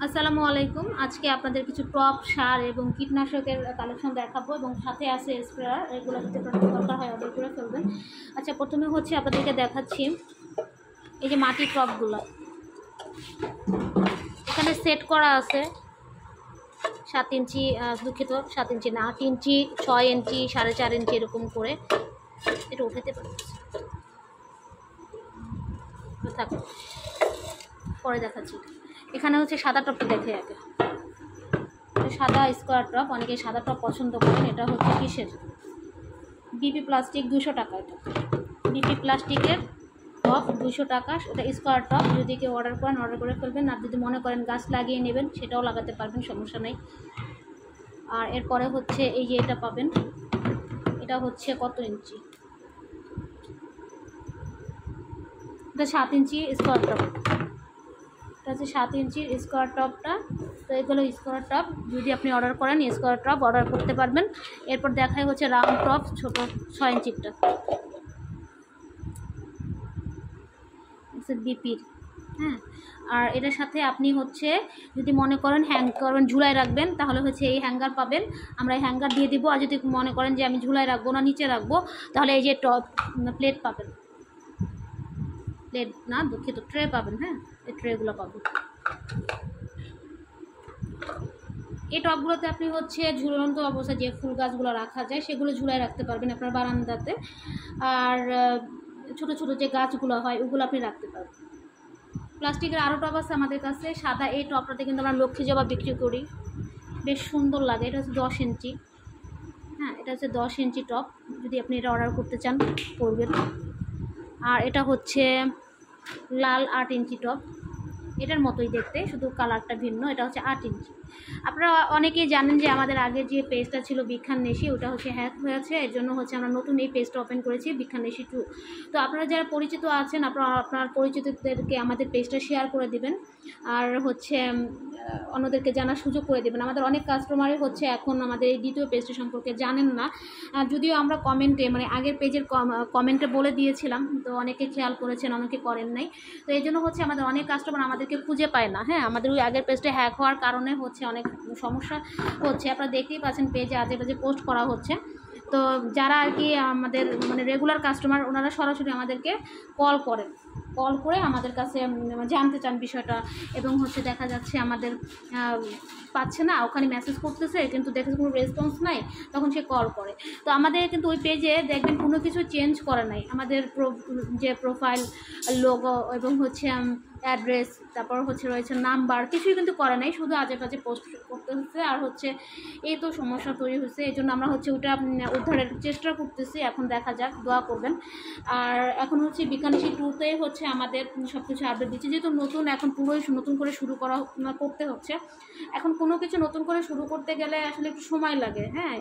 আসসালামু আলাইকুম। আজকে আপনাদের কিছু টপ সার এবং কীটনাশকের কালেকশন দেখাবো এবং সাথে আছে স্প্রেয়ার। এগুলো যদি দরকার হয় অর্ডার করে ফেলবেন। আচ্ছা, প্রথমে হচ্ছে আপনাদেরকে দেখাচ্ছি এই যে মাটির টপগুলো এখানে সেট করা আছে 7 ইঞ্চি, দুঃখিত 7 ইঞ্চি না, 8 ইঞ্চি, 6 ইঞ্চি, 4.5 ইঞ্চি এরকম করে। এটা উঠাতে পারছি থাক, পরে দেখাচ্ছি। এখানে হচ্ছে সাদা টপটা দেখে আগে, সাদা স্কোয়ার টপ। অনেকে সাদা টপ পছন্দ করেন। এটা হচ্ছে কিসের? বিপি প্লাস্টিক, 200 টাকা। এটা বিপি প্লাস্টিকের টপ, 200 টাকা। এটা স্কোয়ার টপ। যদি কেউ অর্ডার করেন অর্ডার করে ফেলবেন। আর যদি মনে করেন গাছ লাগিয়ে নেবেন সেটাও লাগাতে পারবেন, সমস্যা নেই। আর এরপরে হচ্ছে এই যে এটা পাবেন, এটা হচ্ছে কত ইঞ্চি? এটা 7 ইঞ্চি স্কোয়ার টপ। এটা হচ্ছে 7 ইঞ্চির স্কোয়ার টপটা। তো এগুলো স্কোয়ার টপ, যদি আপনি অর্ডার করেন স্কোয়ার টপ অর্ডার করতে পারবেন। এরপর দেখায় হচ্ছে রাউন্ড টপ, ছোটো 6 ইঞ্চিরটা, বিপির। হ্যাঁ, আর এটার সাথে আপনি হচ্ছে যদি মনে করেন হ্যাং করবেন, ঝুলাই রাখবেন, তাহলে হচ্ছে এই হ্যাঙ্গার পাবেন। আমরা এই হ্যাঙ্গার দিয়ে দিব। আর যদি মনে করেন যে আমি ঝুলাই রাখবো না, নিচে রাখবো, তাহলে এই যে টপ প্লেট পাবেন। প্লেট না, দুঃখিত, ট্রে পাবেন। হ্যাঁ, এই ট্রেগুলো পাবেন। এই টবগুলোতে আপনি হচ্ছে ঝুলন্ত অবস্থায় যে ফুল গাছগুলো রাখা যায় সেগুলো ঝুলাই রাখতে পারবেন আপনার বারান্দাতে। আর ছোট ছোট যে গাছগুলো হয় ওগুলো আপনি রাখতে পারবেন। প্লাস্টিকের আরও টব আছে আমাদের কাছে সাদা। এই টবটাতে কিন্তু আমরা লক্ষ্মী জবা বিক্রি করি, বেশ সুন্দর লাগে। এটা হচ্ছে 10 ইঞ্চি। হ্যাঁ, এটা হচ্ছে 10 ইঞ্চি টব। যদি আপনি এটা অর্ডার করতে চান করবেন। আর এটা হচ্ছে লাল 8 ইঞ্চি টব। এটার মতোই দেখতে, শুধু কালারটা ভিন্ন। এটা হচ্ছে 8 ইঞ্চি। আপনারা অনেকেই জানেন যে আমাদের আগের যে পেজটা ছিল বিখ্যাননেশি, ওটা হচ্ছে হ্যাক হয়েছে। এর জন্য হচ্ছে আমরা নতুন এই পেজটা ওপেন করেছি, বিখ্যাননেশি 2। তো আপনারা যারা পরিচিত আছেন আপনার পরিচিতদেরকে আমাদের পেজটা শেয়ার করে দিবেন। আর হচ্ছে অন্যদেরকে জানার সুযোগ করে দেবেন। আমাদের অনেক কাস্টমারই হচ্ছে এখন আমাদের এই দ্বিতীয় পেজটি সম্পর্কে জানেন না। যদিও আমরা কমেন্টে, মানে আগের পেজের কমেন্টে বলে দিয়েছিলাম, তো অনেকে খেয়াল করেছেন, অনেকে করেন নাই। তো এই জন্য হচ্ছে আমাদের অনেক কাস্টমার আমাদেরকে খুঁজে পায় না। হ্যাঁ, আমাদের ওই আগের পেজটা হ্যাক হওয়ার কারণে হচ্ছে অনেক সমস্যা হচ্ছে। আপনারা দেখতেই পাচ্ছেন পেজে আজে বাজে পোস্ট করা হচ্ছে। তো যারা আর কি আমাদের মানে রেগুলার কাস্টমার, ওনারা সরাসরি আমাদেরকে কল করে আমাদের কাছে জানতে চান বিষয়টা। এবং হচ্ছে দেখা যাচ্ছে আমাদের পাচ্ছে না, ওখানে মেসেজ করতেছে কিন্তু দেখে কোনো রেসপন্স নাই, তখন সে কল করে। তো আমাদের কিন্তু ওই পেজে দেখবেন কোনো কিছু চেঞ্জ করে নাই। আমাদের যে প্রোফাইল, লোগো এবং হচ্ছে অ্যাড্রেস, তারপর হচ্ছে রয়েছে নাম্বার, কিছুই কিন্তু করে নাই, শুধু আজে বাজে পোস্ট করতে হচ্ছে। আর হচ্ছে এই তো সমস্যা তৈরি হচ্ছে। এই জন্য আমরা হচ্ছে ওটা উদ্ধারের চেষ্টা করতেছি। এখন দেখা যাক, দোয়া করবেন। আর এখন হচ্ছে বিখ্যাননেশি 2-তে হচ্ছে আমাদের সব কিছু আপডেট দিচ্ছে, যেহেতু নতুন, এখন পুরোই নতুন করে শুরু করতে হচ্ছে। এখন কোনো কিছু নতুন করে শুরু করতে গেলে আসলে একটু সময় লাগে। হ্যাঁ,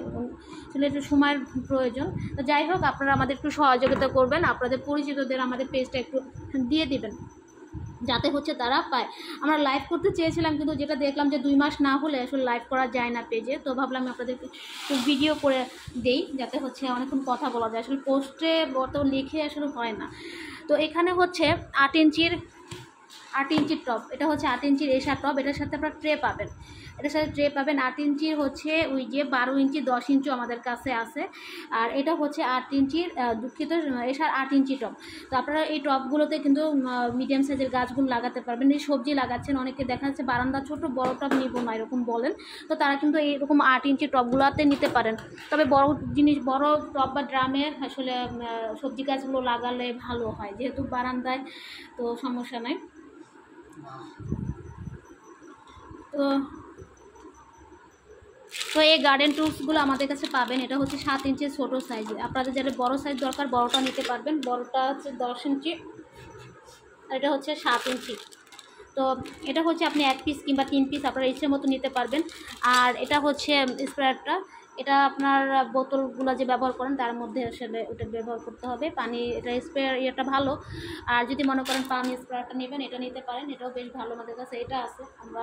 আসলে একটু সময়ের প্রয়োজন। তো যাই হোক, আপনারা আমাদের একটু সহযোগিতা করবেন, আপনাদের পরিচিতদের আমাদের পেজটা একটু দিয়ে দিবেন, যাতে হচ্ছে তারা পায়। আমরা লাইভ করতে চেয়েছিলাম, কিন্তু যেটা দেখলাম যে 2 মাস না হলে আসলে লাইভ করা যায় না পেজে। তো ভাবলাম আপনাদেরকে ভিডিও করে দেই, যাতে হচ্ছে অনেকক্ষণ কথা বলা যায়। আসলে পোস্টে তো লিখে আসলে হয় না। তো এখানে হচ্ছে 8 ইঞ্চির টপ। এটা হচ্ছে 8 ইঞ্চির এশার টপ। এটার সাথে আপনারা ট্রে পাবেন। এটার সাথে ট্রে পাবেন 8 ইঞ্চির হচ্ছে ওই যে 12 ইঞ্চি, 10 ইঞ্চিও আমাদের কাছে আছে। আর এটা হচ্ছে 8 ইঞ্চির, দুঃখিত, এশার 8 ইঞ্চি টপ। তো আপনারা এই টপগুলোতে কিন্তু মিডিয়াম সাইজের গাছগুলো লাগাতে পারবেন। এই সবজি লাগাচ্ছেন, অনেকে দেখা যাচ্ছে বারান্দা ছোট, বড় টপ নিব না এরকম বলেন, তো তারা কিন্তু এইরকম 8 ইঞ্চি টপগুলোতে নিতে পারেন। তবে বড় টপ বা ড্রামে আসলে সবজি গাছগুলো লাগালে ভালো হয়, যেহেতু বারান্দায়, তো সমস্যা নাই। তো এই গার্ডেন টুলসগুলো আমাদের কাছে পাবেন। এটা হচ্ছে 7 ইঞ্চির ছোটো সাইজে। আপনাদের যারা বড় সাইজ দরকার, বড়টা নিতে পারবেন। বড়টা হচ্ছে 10 ইঞ্চি, আর এটা হচ্ছে 7 ইঞ্চি। তো এটা হচ্ছে আপনি 1 পিস কিংবা 3 পিস আপনারা ইচ্ছে মতো নিতে পারবেন। আর এটা হচ্ছে স্প্রেয়ারটা। এটা আপনার বোতলগুলো যে ব্যবহার করেন তার মধ্যে আসলে ওটা ব্যবহার করতে হবে পানি। এটা স্প্রেয়ার ইয়েটা ভালো। আর যদি মনে করেন পানি স্প্রেয়ারটা নেবেন, এটা নিতে পারেন, এটাও বেশ ভালো। আমাদের কাছে এটা আছে। আমরা